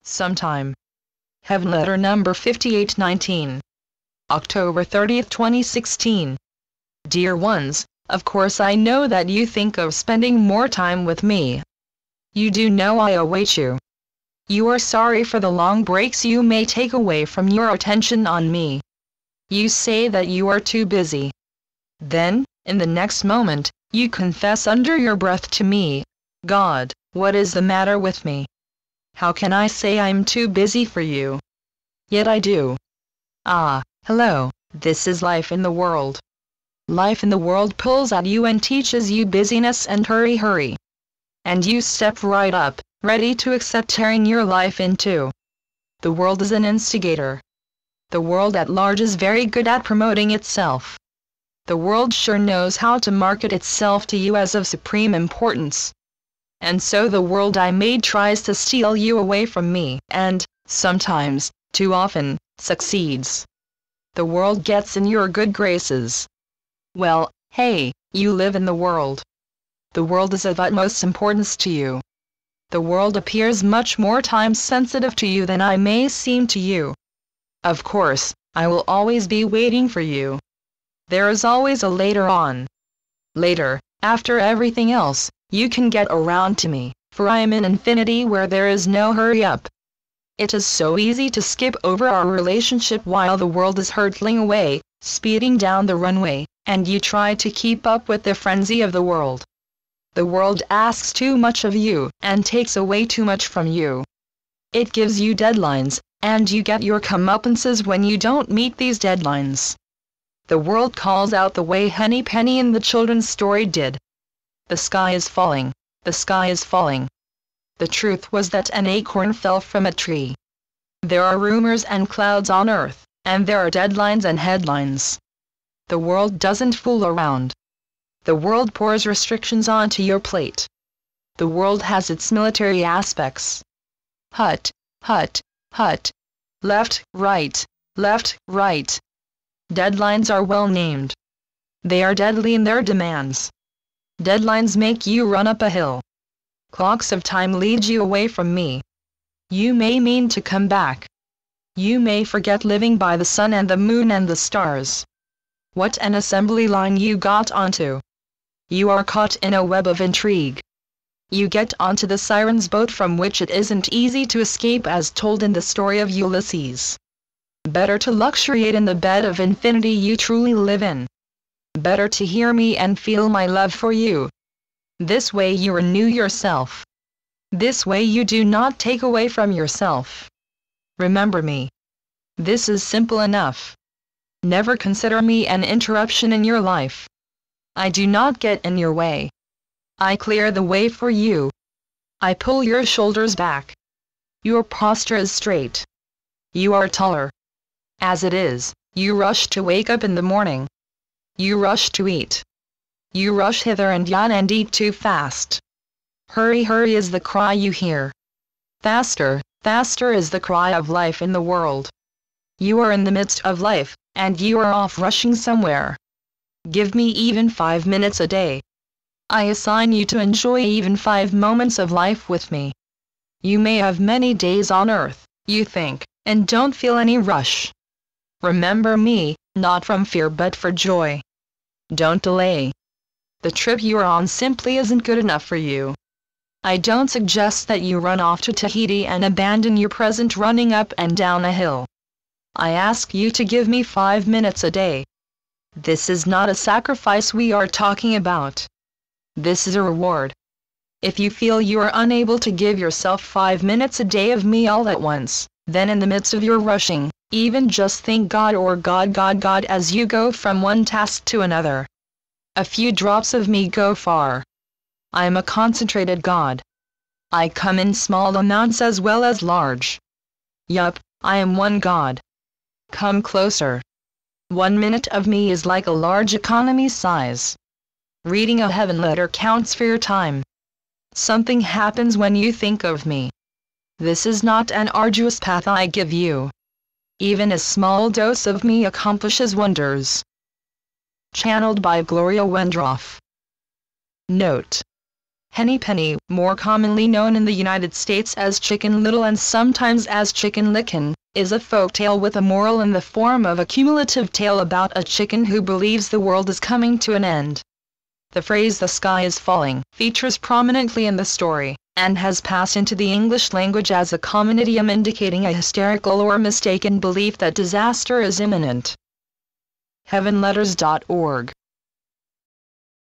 sometime. Heavenletter number 5819. October 30th, 2016. Dear ones, of course I know that you think of spending more time with me. You do know I await you. You are sorry for the long breaks you may take away from your attention on me. You say that you are too busy. Then, in the next moment, you confess under your breath to me, God, what is the matter with me? How can I say I'm too busy for you? Yet I do. Ah, hello, this is life in the world. Life in the world pulls at you and teaches you busyness and hurry. And you step right up, ready to accept tearing your life in two. The world is an instigator. The world at large is very good at promoting itself. The world sure knows how to market itself to you as of supreme importance. And so the world I made tries to steal you away from me, and, sometimes, too often, succeeds. The world gets in your good graces. Well, hey, you live in the world. The world is of utmost importance to you. The world appears much more time-sensitive to you than I may seem to you. Of course, I will always be waiting for you. There is always a later on. Later, after everything else, you can get around to me, for I am in infinity where there is no hurry up. It is so easy to skip over our relationship while the world is hurtling away, speeding down the runway, and you try to keep up with the frenzy of the world. The world asks too much of you, and takes away too much from you. It gives you deadlines, and you get your comeuppances when you don't meet these deadlines. The world calls out the way Henny Penny in the children's story did. The sky is falling, the sky is falling. The truth was that an acorn fell from a tree. There are rumors and clouds on earth, and there are deadlines and headlines. The world doesn't fool around. The world pours restrictions onto your plate. The world has its military aspects. Hut, hut, hut. Left, right, left, right. Deadlines are well named. They are deadly in their demands. Deadlines make you run up a hill. Clocks of time lead you away from me. You may mean to come back. You may forget living by the sun and the moon and the stars. What an assembly line you got onto. You are caught in a web of intrigue. You get onto the siren's boat from which it isn't easy to escape as told in the story of Ulysses. Better to luxuriate in the bed of infinity you truly live in. Better to hear me and feel my love for you. This way you renew yourself. This way you do not take away from yourself. Remember me. This is simple enough. Never consider me an interruption in your life. I do not get in your way. I clear the way for you. I pull your shoulders back. Your posture is straight. You are taller. As it is, you rush to wake up in the morning. You rush to eat. You rush hither and yon and eat too fast. Hurry, hurry is the cry you hear. Faster, faster is the cry of life in the world. You are in the midst of life, and you are off rushing somewhere. Give me even 5 minutes a day. I assign you to enjoy even 5 moments of life with me. You may have many days on earth, you think, and don't feel any rush. Remember me, not from fear but for joy. Don't delay. The trip you are on simply isn't good enough for you. I don't suggest that you run off to Tahiti and abandon your present running up and down a hill. I ask you to give me 5 minutes a day. This is not a sacrifice we are talking about. This is a reward. If you feel you are unable to give yourself 5 minutes a day of me all at once, then in the midst of your rushing, even just think God or God as you go from one task to another. A few drops of me go far. I am a concentrated God. I come in small amounts as well as large. Yup, I am one God. Come closer. 1 minute of me is like a large economy size. Reading a Heavenletter counts for your time. Something happens when you think of me. This is not an arduous path I give you. Even a small dose of me accomplishes wonders. Channeled by Gloria Wendroff. Note: Henny Penny, more commonly known in the United States as Chicken Little and sometimes as Chicken Licken, is a folk tale with a moral in the form of a cumulative tale about a chicken who believes the world is coming to an end. The phrase "the sky is falling" features prominently in the story, and has passed into the English language as a common idiom indicating a hysterical or mistaken belief that disaster is imminent. Heavenletters.org